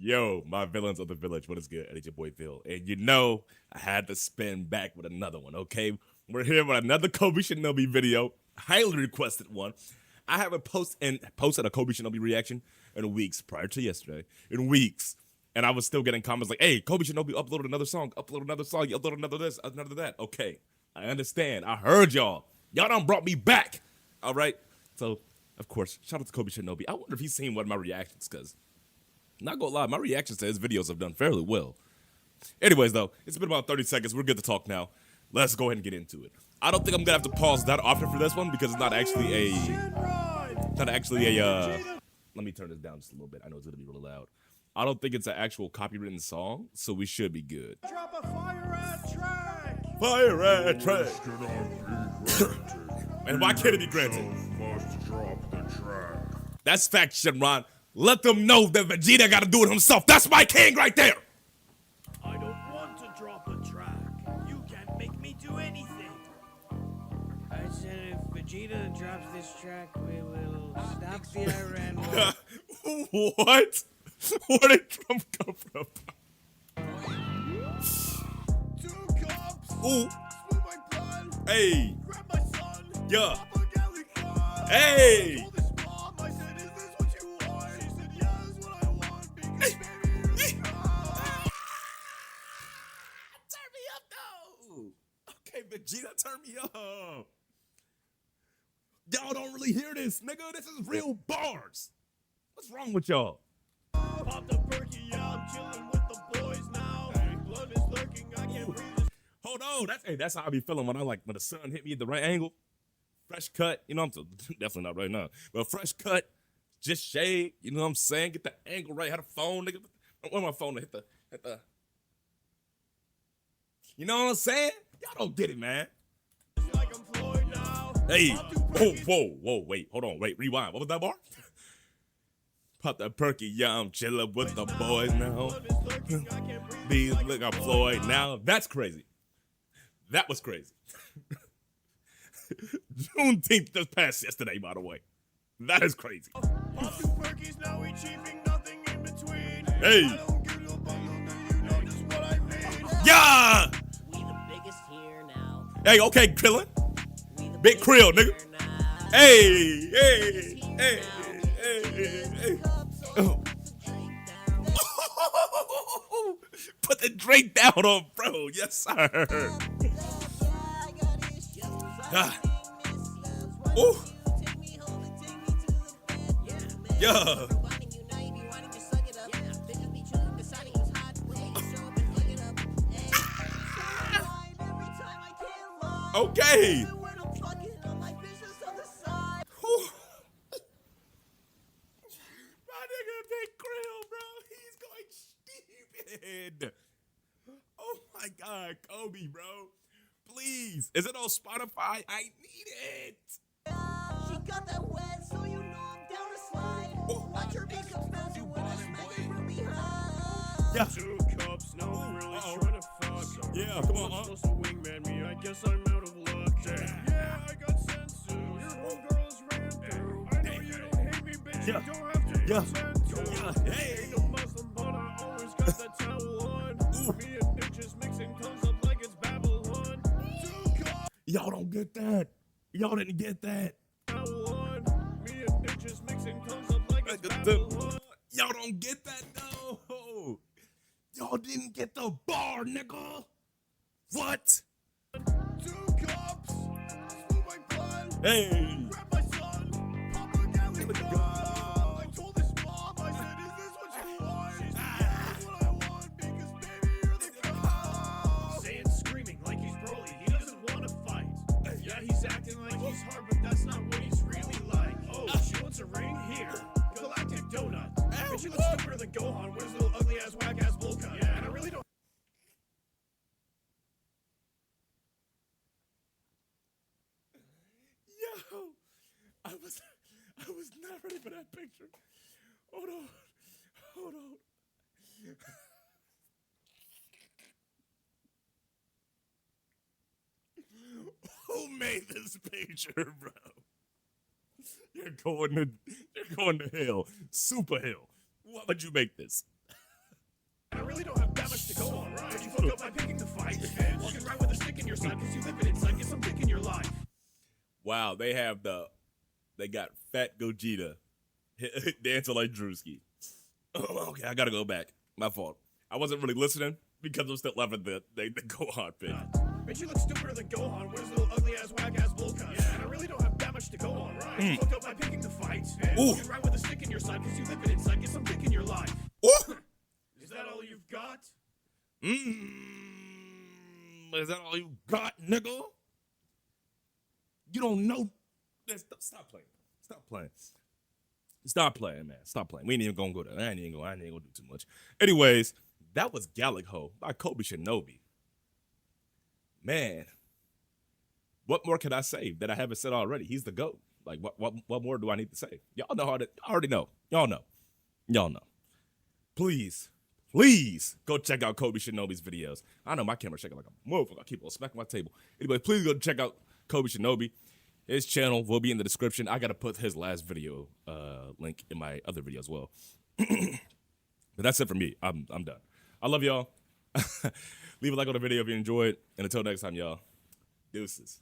Yo, my villains of the village, what is good? It's your boy Phil. And you know, I had to spin back with another one, okay? We're here with another Kobe Shinobi video, highly requested one. I haven't posted a Kobe Shinobi reaction in weeks prior to yesterday, in weeks. And I was still getting comments like, hey, Kobe Shinobi uploaded another song, you upload another this, another that. Okay, I understand. I heard y'all. Y'all done brought me back. All right? So, of course, shout out to Kobe Shinobi. I wonder if he's seen one of my reactions, because not gonna lie, my reactions to his videos have done fairly well. Anyways, though, it's been about 30 seconds. We're good to talk now. Let's go ahead and get into it. I don't think I'm gonna have to pause that often for this one because it's not actually let me turn this down just a little bit. I know it's gonna be really loud. I don't think it's an actual copywritten song, so we should be good. Drop a fire at track. Fire at track. And why can't it be granted? Must drop the track. That's fact, Shenron. Let them know that Vegeta gotta do it himself. That's my king right there. I don't want to drop a track. You can't make me do anything. I said if Vegeta drops this track, we will stop the Iran war. What? Where did Trump come from? 2 cups. Ooh. Split my blood. Hey. Grab my son. Yeah. Papa GALICK WHO. Hey. I told his mom, I said, is this what you want? She said, yeah, that's what I want. Because baby, you're the god. Turn me up, though. Okay, Vegeta, turn me up. Y'all don't really hear this, nigga. This is real bars. What's wrong with y'all? Pop the perky, yeah, I'm chilling with the boys now. Blood is lurking, I can't breathe. Hold on. That's how I be feeling when the sun hit me at the right angle. Fresh cut, you know, definitely not right now, but fresh cut, just shade, you know what I'm saying? Get the angle right, had a phone, nigga. I want my phone to hit the, you know what I'm saying? Y'all don't get it, man. It's like I'm Floyd now. Hey, Pop 2 perkies. whoa, wait, hold on, wait, rewind. What was that bar? Pop that perky, yeah, I'm chillin' with the boys now. Blood is lurking, I can't breathe. Be look, I'm Floyd now. That's crazy. That was crazy. Juneteenth just passed yesterday, by the way. That is crazy. Pop 2 perkies, now we chiefing, nothing in between. Hey. I don't give no bundle, then you know just what I mean. Yeah! We the biggest here now. Hey, okay, Krillin. We the Big biggest Krill, nigga. here now. Hey. Oh. Put the drink down on bro. Yes, sir. Ah. Ooh. Yeah. Okay. Whew. My nigga Big Krill, bro. He's going stupid. Oh my God, Kobe, bro. Please. Is it on Spotify? I need it. She got that wet, so you know I'm down to slide. Watch her makeup bounce when I smack it from behind. Yeah. 2 cups, no, I'm really trying to fuck. Yeah, come on, Supposed to wingman me, I guess I'm out of luck. Yeah, I got sensu. Your homegirls ran through. I know you don't hate me, bitch. Yeah. You don't have to Yeah. pretend to. Yeah. Hey. Ain't no Muslim, but I always got that towel on. Me and Nick just mixing tongues up like it's Babylon. 2 cups, Y'all don't get that. Y'all didn't get that. towel on. Me and Nick just mixing tongues up like it's Babylon. Y'all don't get that, no. Y'all didn't get the bar, nigga. What? 2 cups, slew my blood. Hey. Grab my son, Papa GALICK WHO. I told his mom, I said, is this what you want? She said, yeah, that's what I want, because baby, you're the god. Saying screaming like he's Broly, he doesn't want to fight. Yeah, he's acting like he's hard, but that's not what he's really like. Oh, she wants a ring? Here. Galactic donut. Bitch, you look stupider than Gohan. Where's the little ugly-ass, whack-ass bull cut? Yeah, and I really don't. Yo, I was not ready for that picture. Hold on. Who made this picture, bro? You're going to hell. Super hell. Why would you make this? really don't have that much to go on, right? But you fucked up by picking the fight and walking around with a stick in your side because you live it inside. Get some dick in your life. Wow, they got Fat Gogeta dancing like Drewski. Oh, okay, I gotta go back. My fault. I wasn't really listening because I'm still loving the Gohan pick. Bitch, you look stupider than Gohan. Where's little ugly ass whack ass bull cut? Yeah, and I really don't have that much to go on, right? You fucked up by picking the fight and walking around with a stick in your side because you live it inside. Get some dick in your life. Is that all you've got? Is that all you got, nigga? You don't know. Stop playing. Stop playing. Stop playing, man. Stop playing. We ain't even gonna go there. I ain't even gonna do too much. Anyways, that was GALICK WHO by Kobe Shinobi. Man, what more can I say that I haven't said already? He's the GOAT. Like, what more do I need to say? Y'all know I already know. Y'all know. Please go check out Kobe Shinobi's videos. I know my camera's shaking like a motherfucker. I keep on smacking my table. Anyway, please go check out Kobe Shinobi. His channel will be in the description. I gotta put his last video link in my other video as well. But that's it for me. I'm done. I love y'all. Leave a like on the video if you enjoyed. And until next time, y'all. Deuces.